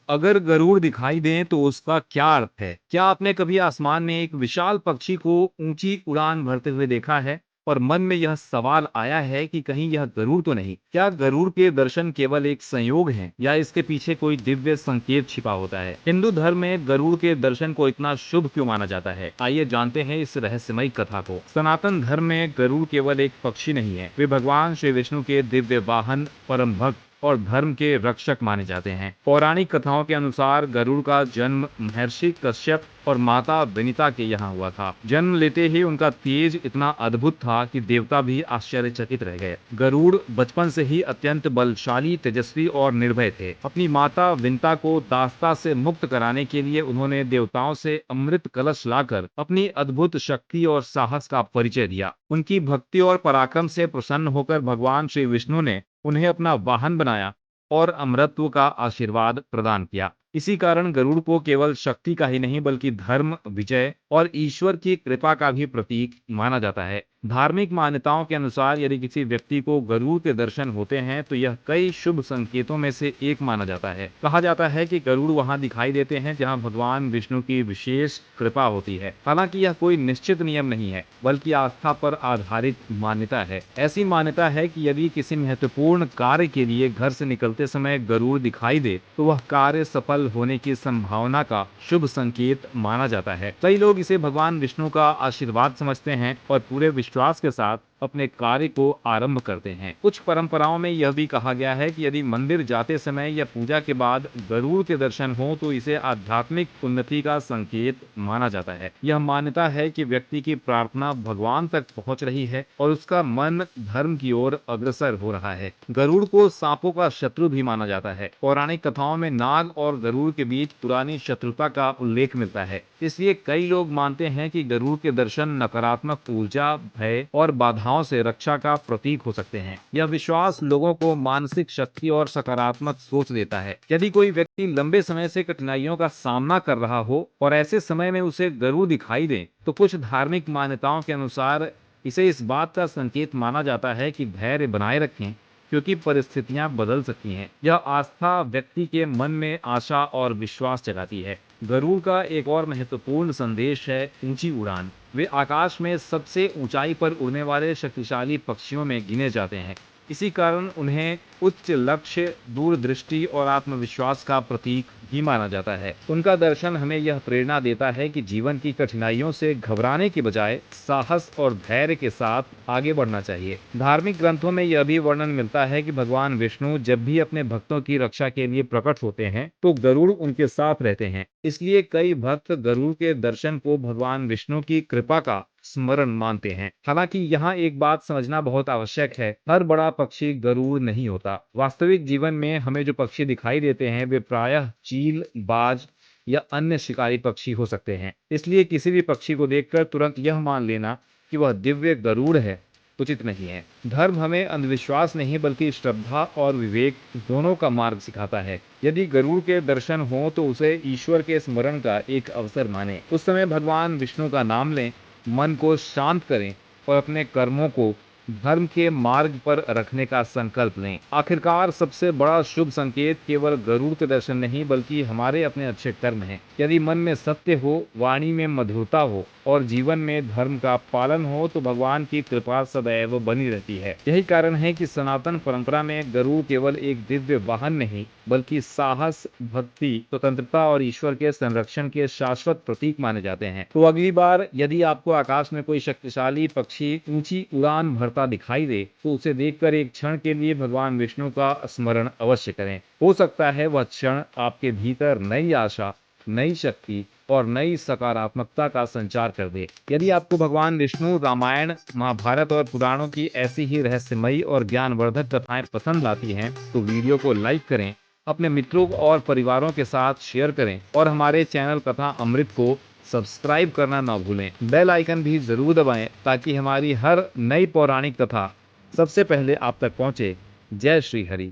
अगर गरुड़ दिखाई दें तो उसका क्या अर्थ है? क्या आपने कभी आसमान में एक विशाल पक्षी को ऊंची उड़ान भरते हुए देखा है और मन में यह सवाल आया है कि कहीं यह गरुड़ तो नहीं? क्या गरुड़ के दर्शन केवल एक संयोग हैं या इसके पीछे कोई दिव्य संकेत छिपा होता है? हिंदू धर्म में गरुड़ के दर्शन को इतना शुभ क्यों माना जाता है? आइए जानते हैं इस रहस्यमयी कथा को। सनातन धर्म में गरुड़ केवल एक पक्षी नहीं है, वे भगवान श्री विष्णु के दिव्य वाहन, परम भक्त और धर्म के रक्षक माने जाते हैं। पौराणिक कथाओं के अनुसार गरुड़ का जन्म महर्षि कश्यप और माता विनिता के यहाँ हुआ था। जन्म लेते ही उनका तेज इतना अद्भुत था कि देवता भी आश्चर्यचकित रह गए। गरुड़ बचपन से ही अत्यंत बलशाली, तेजस्वी और निर्भय थे। अपनी माता विनिता को दासता से मुक्त कराने के लिए उन्होंने देवताओं से अमृत कलश लाकर अपनी अद्भुत शक्ति और साहस का परिचय दिया। उनकी भक्ति और पराक्रम से प्रसन्न होकर भगवान श्री विष्णु ने उन्हें अपना वाहन बनाया और अमरत्व का आशीर्वाद प्रदान किया। इसी कारण गरुड़ को केवल शक्ति का ही नहीं बल्कि धर्म, विजय और ईश्वर की कृपा का भी प्रतीक माना जाता है। धार्मिक मान्यताओं के अनुसार यदि किसी व्यक्ति को गरुड़ के दर्शन होते हैं तो यह कई शुभ संकेतों में से एक माना जाता है। कहा जाता है कि गरुड़ वहां दिखाई देते हैं जहां भगवान विष्णु की विशेष कृपा होती है। हालांकि यह कोई निश्चित नियम नहीं है बल्कि आस्था पर आधारित मान्यता है। ऐसी मान्यता है कि यदि किसी महत्वपूर्ण कार्य के लिए घर से निकलते समय गरुड़ दिखाई दे तो वह कार्य सफल होने की संभावना का शुभ संकेत माना जाता है। कई लोग इसे भगवान विष्णु का आशीर्वाद समझते हैं और पूरे विश्वास के साथ अपने कार्य को आरंभ करते हैं। कुछ परंपराओं में यह भी कहा गया है कि यदि मंदिर जाते समय या पूजा के बाद गरुड़ के दर्शन हो तो इसे आध्यात्मिक उन्नति का संकेत माना जाता है। यह मान्यता है कि व्यक्ति की प्रार्थना भगवान तक पहुंच रही है और उसका मन धर्म की ओर अग्रसर हो रहा है। गरुड़ को सांपों का शत्रु भी माना जाता है। पौराणिक कथाओं में नाग और गरुड़ के बीच पुरानी शत्रुता का उल्लेख मिलता है। इसलिए कई लोग मानते हैं कि गरुड़ के दर्शन नकारात्मक ऊर्जा, भय और बाधाओं से रक्षा का प्रतीक हो सकते हैं। यह विश्वास लोगों को मानसिक शक्ति और सकारात्मक सोच देता है। यदि कोई व्यक्ति लंबे समय से कठिनाइयों का सामना कर रहा हो और ऐसे समय में उसे गरुड़ दिखाई दे तो कुछ धार्मिक मान्यताओं के अनुसार इसे इस बात का संकेत माना जाता है कि धैर्य बनाए रखें क्योंकि परिस्थितियां बदल सकती हैं। यह आस्था व्यक्ति के मन में आशा और विश्वास जगाती है। गरुड़ का एक और महत्वपूर्ण संदेश है ऊंची उड़ान। वे आकाश में सबसे ऊंचाई पर उड़ने वाले शक्तिशाली पक्षियों में गिने जाते हैं। इसी कारण उन्हें उच्च लक्ष्य, दूरदृष्टि और आत्मविश्वास का प्रतीक भी माना जाता है। उनका दर्शन हमें यह प्रेरणा देता है कि जीवन की कठिनाइयों से घबराने के बजाय साहस और धैर्य के साथ आगे बढ़ना चाहिए। धार्मिक ग्रंथों में यह भी वर्णन मिलता है कि भगवान विष्णु जब भी अपने भक्तों की रक्षा के लिए प्रकट होते हैं तो गरुड़ उनके साथ रहते हैं। इसलिए कई भक्त गरुड़ के दर्शन को भगवान विष्णु की कृपा का स्मरण मानते हैं। हालांकि यहाँ एक बात समझना बहुत आवश्यक है, हर बड़ा पक्षी गरुड़ नहीं होता। वास्तविक जीवन में हमें जो पक्षी दिखाई देते हैं वे प्रायः चील, बाज या अन्य शिकारी पक्षी हो सकते हैं। इसलिए किसी भी पक्षी को देखकर तुरंत यह मान लेना कि वह दिव्य गरुड़ है उचित नहीं है। धर्म हमें अंधविश्वास नहीं बल्कि श्रद्धा और विवेक दोनों का मार्ग सिखाता है। यदि गरुड़ के दर्शन हो तो उसे ईश्वर के स्मरण का एक अवसर माने। उस समय भगवान विष्णु का नाम लें, मन को शांत करें और अपने कर्मों को धर्म के मार्ग पर रखने का संकल्प लें। आखिरकार सबसे बड़ा शुभ संकेत केवल गरुड़ के दर्शन नहीं बल्कि हमारे अपने अच्छे कर्म हैं। यदि मन में सत्य हो, वाणी में मधुरता हो और जीवन में धर्म का पालन हो तो भगवान की कृपा सदैव बनी रहती है। यही कारण है कि सनातन परंपरा में गरुड़ केवल एक दिव्य वाहन नहीं बल्कि साहस, भक्ति, स्वतंत्रता और ईश्वर के संरक्षण के शाश्वत प्रतीक माने जाते हैं। तो अगली बार यदि आपको आकाश में कोई शक्तिशाली पक्षी ऊंची उड़ान भरता दिखाई दे तो उसे देखकर एक क्षण के लिए भगवान विष्णु का स्मरण अवश्य करें। हो सकता है वह क्षण आपके भीतर नई आशा, नई शक्ति और नई सकारात्मकता का संचार कर दे। यदि आपको भगवान विष्णु, रामायण, महाभारत और पुराणों की ऐसी ही रहस्यमयी और ज्ञानवर्धक कथाएं पसंद आती हैं तो वीडियो को लाइक करें, अपने मित्रों और परिवारों के साथ शेयर करें और हमारे चैनल कथा अमृत को सब्सक्राइब करना ना भूलें। बेल आइकन भी जरूर दबाएं ताकि हमारी हर नई पौराणिक कथा सबसे पहले आप तक पहुंचे। जय श्री हरि।